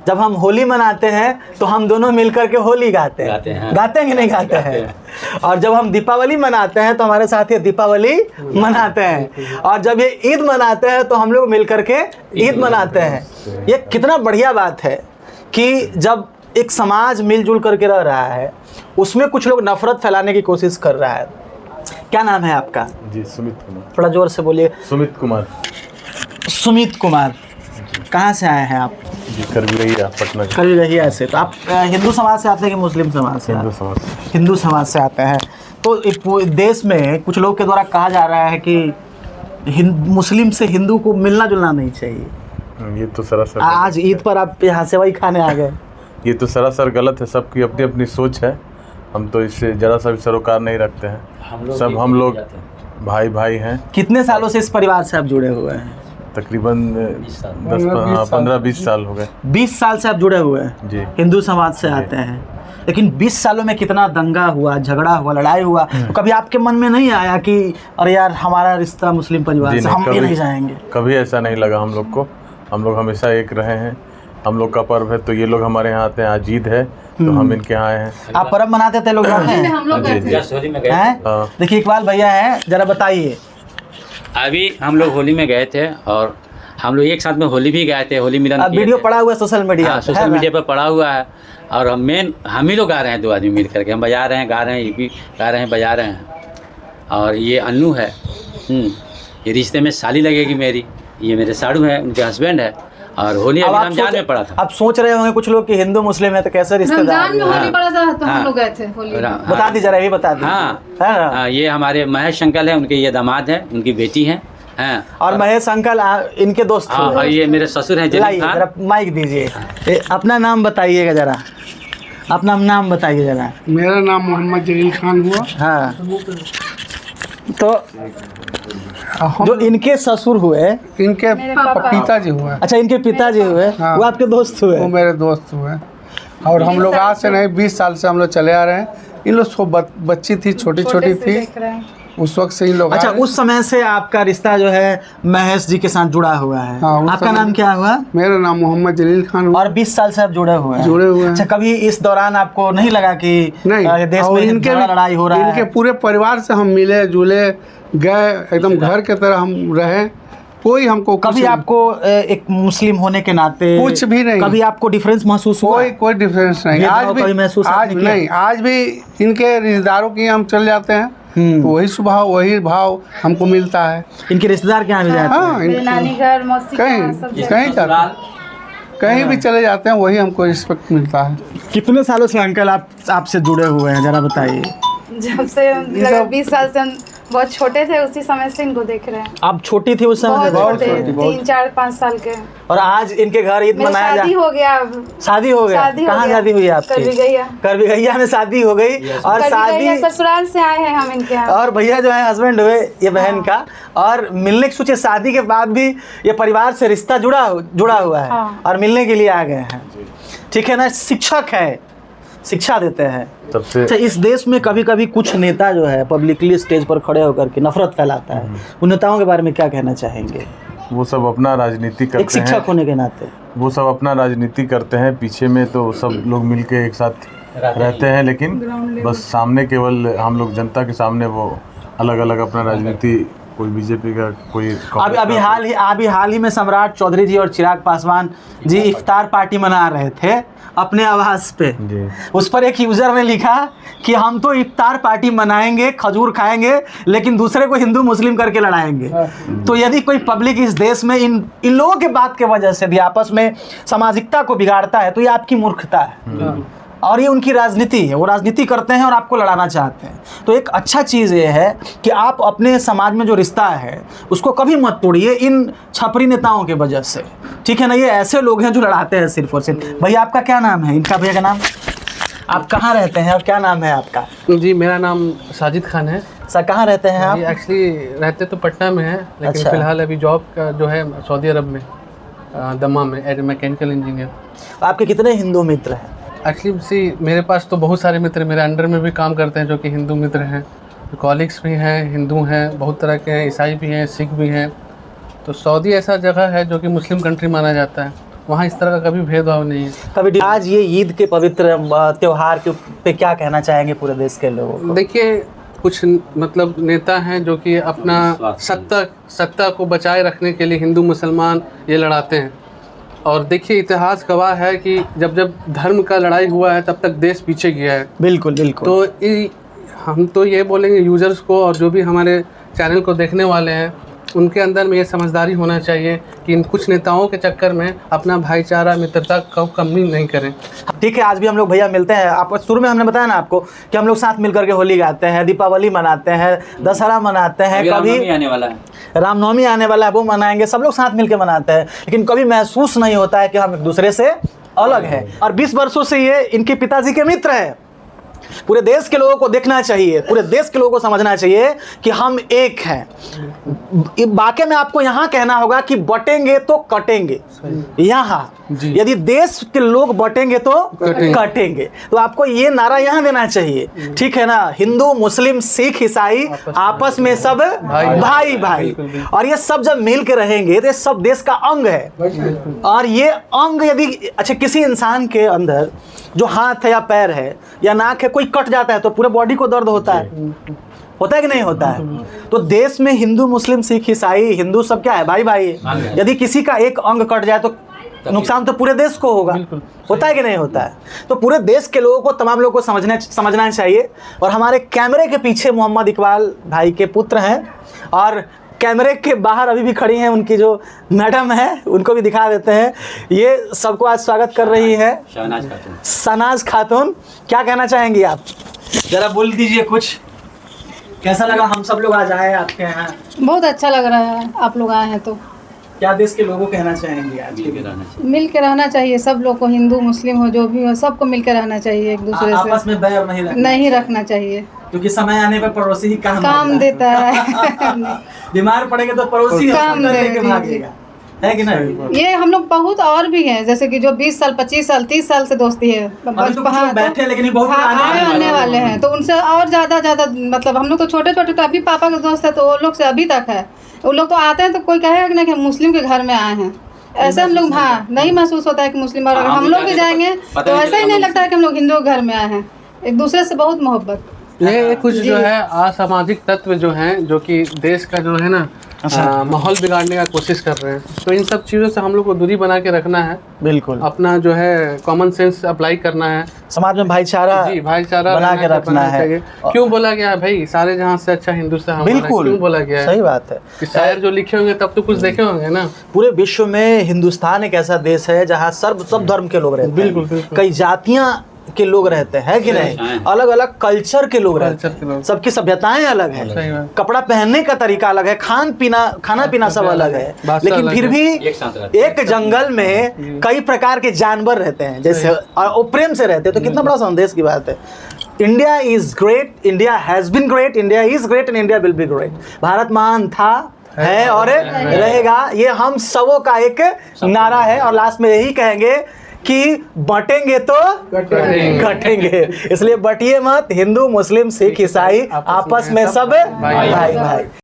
जब हम होली मनाते हैं तो हम दोनों मिलकर के होली गाते हैं, गाते हैं कि नहीं गाते हैं? और जब हम दीपावली मनाते हैं तो हमारे साथ ये दीपावली मनाते हैं, और जब ये ईद मनाते हैं तो हम लोग मिलकर के ईद मनाते हैं। ये कितना बढ़िया बात है कि जब एक समाज मिलजुल करके रह रहा है, उसमें कुछ लोग नफरत फैलाने की कोशिश कर रहा है। क्या नाम है आपका? जी सुमित कुमार। थोड़ा जोर से बोलिए। सुमित कुमार। सुमित कुमार, कहाँ से आए हैं आप? जी करबिगहिया, पटना। करबिगहिया से। तो आप हिंदू समाज से आते हैं कि मुस्लिम समाज से? हिंदू समाज। हिंदू समाज से आते हैं। तो देश में कुछ लोग के द्वारा कहा जा रहा है कि मुस्लिम से हिंदू को मिलना जुलना नहीं चाहिए। ये तो सरासर आज ईद पर आप यहाँ सेवई खाने आ गए। ये तो सरासर गलत है। सबकी अपनी अपनी सोच है। हम तो इससे ज़रा सा भी सरोकार नहीं रखते हैं। सब हम लोग भाई भाई हैं। कितने सालों से इस परिवार से आप जुड़े हुए हैं? तकरीबन 15-20 साल हो गए। 20 साल से आप जुड़े हुए हैं जी। हिंदू समाज से आते हैं। लेकिन 20 सालों में कितना दंगा हुआ, झगड़ा हुआ, लड़ाई हुआ, तो कभी आपके मन में नहीं आया कि अरे यार हमारा रिश्ता मुस्लिम परिवार से, हम भी नहीं जाएंगे? कभी ऐसा नहीं लगा हम लोग को। हम लोग हमेशा एक रहे हैं। हम लोग का पर्व है तो ये लोग हमारे यहाँ आते हैं। आज ईद है तो हम इनके यहाँ आए हैं। आप पर्व मनाते थे लोग जाते हैं? हाँ। देखिए इकबाल भैया हैं, जरा बताइए। अभी हम लोग होली में गए थे और हम लोग एक साथ में होली भी गए थे, होली मिलन किए वीडियो थे। पड़ा हुआ है सोशल मीडिया? हाँ, सोशल मीडिया पर पड़ा हुआ है। और हम ही लोग गा रहे हैं, 2 आदमी मिल करके। हम बजा रहे हैं, गा रहे हैं, ये भी गा रहे हैं, बजा रहे हैं। और ये अन्नू है, ये रिश्ते में साली लगेगी मेरी। ये मेरे साड़ू हैं, उनके हस्बैंड है। और होली अभी रमजान में पड़ा था। अब सोच रहे होंगे कुछ लोग कि हिंदू मुस्लिम है तो कैसे रिश्तेदार? रमजान में होली पड़ा था तो हम लोग गए थे होली। बता दीजिए जरा, ये बता दीजिए। हाँ, ये हमारे महेश अंकल हैं, उनके ये दामाद हैं, उनकी बेटी हैं। हाँ, और महेश अंकल इनके दोस्त? हाँ, ये मेरे ससुर हैं जलील खान। जरा माइक दीजिए। अपना नाम बताइएगा जरा, अपना नाम बताइए जरा। मेरा नाम मोहम्मद जलील खान हुआ। हाँ, तो जो इनके ससुर हुए, इनके पिताजी हुए। अच्छा, इनके पिताजी हुए। हाँ। वो आपके दोस्त हुए? वो मेरे दोस्त हुए। और हम लोग आज से नहीं 20 साल से हम लोग चले आ रहे हैं। इन लोग बच्ची थी, छोटी छोटी थी उस वक्त से इन लोग। अच्छा, उस समय से आपका रिश्ता जो है महेश जी के साथ जुड़ा हुआ है। हाँ, आपका नाम क्या हुआ? मेरा नाम मोहम्मद जलील खान हुआ। और 20 साल से आप जुड़े हुए हैं? जुड़े हुए हैं। अच्छा, कभी इस दौरान आपको नहीं लगा कि नहीं, देश में इनके लड़ाई हो रहा है? इनके पूरे परिवार से हम मिले जुले गए, एकदम घर के तरह हम रहे। कोई हमको कभी आपको एक मुस्लिम होने के नाते कुछ भी नहीं, कभी आपको डिफरेंस महसूस हुआ? कोई डिफरेंस नहीं। आज भी महसूस नहीं, आज भी इनके रिश्तेदारों की हम चल जाते हैं तो वही स्वभाव वही भाव हमको मिलता है। इनके रिश्तेदार क्या मिल जाते हैं? हाँ, नानी घर, मौसी कहीं भी चले जाते हैं वही हमको रिस्पेक्ट मिलता है। कितने सालों से अंकल आप आपसे जुड़े हुए हैं, जरा बताइए। जब से 20 साल से हम बहुत छोटे थे उसी समय से इनको देख रहे हैं। आप छोटी थी उस समय? बहुत छोटे, 3, 4, 5 साल के। और आज इनके घर ईद मनाया शादी हो गया। शादी हो गया? कहाँ शादी हुई आपकी? करबिगहिया। करबिगहिया में शादी हो गई। और शादी ससुराल से आए हैं हम इनके यहाँ। और भैया जो है हस्बैंड हुए ये बहन का, और मिलने की सोचे शादी के बाद भी ये परिवार से रिश्ता जुड़ा हुआ है। हाँ। और मिलने के लिए आ गए हैं। ठीक है ना, शिक्षक है, शिक्षा देते हैं। अच्छा, इस देश में कभी कभी कुछ नेता जो है पब्लिकली स्टेज पर खड़े होकर के नफरत फैलाता है, उन नेताओं के बारे में क्या कहना चाहेंगे? वो सब अपना राजनीति करते हैं। एक शिक्षक होने के नाते वो सब अपना राजनीति करते हैं। पीछे में तो सब लोग मिलके एक साथ रहते हैं, लेकिन बस सामने केवल हम लोग जनता के सामने वो अलग अलग अपना राजनीति, कोई बीजेपी का, कोई अभी हाल ही में सम्राट चौधरी जी और चिराग पासवान जी इफ्तार पार्टी मना रहे थे अपने आवास पे। उस पर एक यूजर ने लिखा कि हम तो इफ्तार पार्टी मनाएंगे, खजूर खाएंगे, लेकिन दूसरे को हिंदू मुस्लिम करके लड़ाएंगे। तो यदि कोई पब्लिक इस देश में इन लोगों के बात के वजह से भी आपस में सामाजिकता को बिगाड़ता है तो ये आपकी मूर्खता है। और ये उनकी राजनीति है, वो राजनीति करते हैं और आपको लड़ाना चाहते हैं। तो एक अच्छा चीज़ ये है कि आप अपने समाज में जो रिश्ता है उसको कभी मत तोड़िए इन छपरी नेताओं के वजह से। ठीक है ना, ये ऐसे लोग हैं जो लड़ाते हैं सिर्फ और सिर्फ। भैया आपका क्या नाम है? इनका भैया का नाम? आप कहाँ रहते हैं और क्या नाम है आपका? जी, मेरा नाम साजिद खान है। सर, कहाँ रहते हैं आप? एक्चुअली रहते तो पटना में है, लेकिन अच्छा। फिलहाल अभी जॉब का जो है सऊदी अरब में, दम्माम में, एज मैकेनिकल इंजीनियर। आपके कितने हिंदू मित्र हैं? एक्चुअली मेरे पास तो बहुत सारे मित्र मेरे अंडर में भी काम करते हैं जो कि हिंदू मित्र हैं। कॉलीग्स भी हैं, हिंदू हैं, बहुत तरह के हैं, ईसाई भी हैं, सिख भी हैं। तो सऊदी ऐसा जगह है जो कि मुस्लिम कंट्री माना जाता है। वहाँ इस तरह का कभी भेदभाव नहीं है। कभी आज ये ईद के पवित्र त्योहार के पे क्या कहना चाहेंगे पूरे देश के लोगों को? देखिए, कुछ मतलब नेता हैं जो कि अपना सत्ता को बचाए रखने के लिए हिंदू मुसलमान ये लड़ाते हैं। और देखिए, इतिहास गवाह है कि जब जब धर्म का लड़ाई हुआ है तब तक देश पीछे गया है। बिल्कुल बिल्कुल। तो हम तो ये बोलेंगे यूज़र्स को, और जो भी हमारे चैनल को देखने वाले हैं, उनके अंदर में ये समझदारी होना चाहिए कि इन कुछ नेताओं के चक्कर में अपना भाईचारा मित्रता को कमी नहीं करें। ठीक है, आज भी हम लोग भैया मिलते हैं। आपको शुरू में हमने बताया ना आपको कि हम लोग साथ मिलकर के होली गाते हैं, दीपावली मनाते हैं, दशहरा मनाते हैं, कभी रामनवमी आने वाला है, रामनवमी आने वाला है, वो मनाएंगे, सब लोग साथ मिलकर मनाते हैं। लेकिन कभी महसूस नहीं होता है कि हम एक दूसरे से अलग हैं। और 20 वर्षों से ये इनके पिताजी के मित्र हैं। पूरे देश के लोगों को देखना चाहिए, पूरे देश के लोगों को समझना चाहिए कि हम एक हैं। वाकई में आपको यहाँ कहना होगा कि बटेंगे तो कटेंगे। यहाँ यदि देश के लोग बटेंगे तो कटेंगे। तो आपको ये नारा यहाँ देना चाहिए, ठीक है ना? हिंदू मुस्लिम सिख ईसाई आपस में सब भाई भाई। और ये सब जब मिल के रहेंगे तो ये सब देश का अंग है। और ये अंग यदि अच्छा किसी इंसान के अंदर जो हाथ है या पैर है या नाक है, कोई कट जाता है तो पूरे बॉडी को दर्द होता है कि नहीं होता है? तो देश में हिंदू मुस्लिम सिख ईसाई हिंदू सब क्या है? भाई भाई है। यदि किसी का एक अंग कट जाए तो नुकसान तो पूरे देश को होगा। होता है कि नहीं होता है? तो पूरे देश के लोगों को, तमाम लोगों को समझना चाहिए। और हमारे कैमरे के पीछे मोहम्मद इकबाल भाई के पुत्र हैं, और कैमरे के बाहर अभी भी खड़ी हैं उनकी जो मैडम है, उनको भी दिखा देते हैं। ये सबको आज स्वागत कर रही है शहनाज खातून। क्या कहना चाहेंगी आप? जरा बोल दीजिए कुछ। कैसा लगा हम सब लोग आज आए आपके यहाँ? बहुत अच्छा लग रहा है, आप लोग आए हैं तो। क्या देश के लोगों को कहना चाहेंगे आज? मिल के रहना चाहिए सब लोग को, हिंदू मुस्लिम हो जो भी हो, सबको मिल के रहना चाहिए, एक दूसरे से आपस में बैर नहीं रखना चाहिए, क्योंकि समय आने पर पड़ोसी ही काम देता है। बीमार पड़ेंगे तो पड़ोसी काम लेके भागेगा, है कि नहीं? ये हम लोग बहुत और भी हैं, जैसे कि जो 20 साल 25 साल 30 साल से दोस्ती है, बैठे लेकिन बहुत आने वाले हैं, तो उनसे और ज्यादा मतलब हम लोग तो छोटे छोटे, तो अभी पापा का दोस्त है तो वो लोग से अभी तक है। वो लोग तो आते हैं तो कोई कहेगा कि नहीं कि मुस्लिम के घर में आए हैं, ऐसे हम लोग नहीं महसूस होता है कि मुस्लिम। और हम लोग भी जाएंगे तो ऐसा ही नहीं लगता है कि हम लोग हिंदू के घर में आए हैं। एक दूसरे से बहुत मोहब्बत। ये कुछ जो है असामाजिक तत्व जो हैं, जो कि देश का जो है ना माहौल बिगाड़ने का कोशिश कर रहे हैं, तो इन सब चीज़ों से हम लोग को दूरी बना के रखना है। बिल्कुल, अपना जो है कॉमन सेंस अप्लाई करना है, समाज में भाईचारा बना के रखना है। क्यों बोला गया है भाई, सारे जहां से अच्छा हिंदुस्तान हमारा? बिल्कुल, क्यों बोला गया है? सही बात है कि शायर जो लिखे होंगे तब तो कुछ देखे होंगे ना। पूरे विश्व में हिंदुस्तान एक ऐसा देश है जहाँ सब धर्म के लोग रहते हैं। बिल्कुल। कई जातियां के लोग रहते हैं कि नहीं? अलग अलग कल्चर के लोग रहते हैं, सबकी सभ्यताएं अलग है, कपड़ा पहनने का तरीका अलग है, खाना पीना सब अलग है, लेकिन फिर भी एक जंगल में कई प्रकार के जानवर रहते हैं जैसे, और वो प्रेम से रहते हैं। तो कितना बड़ा संदेश की बात है। India is great, India has been great, India is great and India will be great. Bharat महान था, है और रहेगा। ये हम सबों का एक नारा है। और लास्ट में यही कहेंगे कि बटेंगे तो कटेंगे। इसलिए बटिए मत, हिंदू मुस्लिम सिख ईसाई आपस में सब भाई भाई।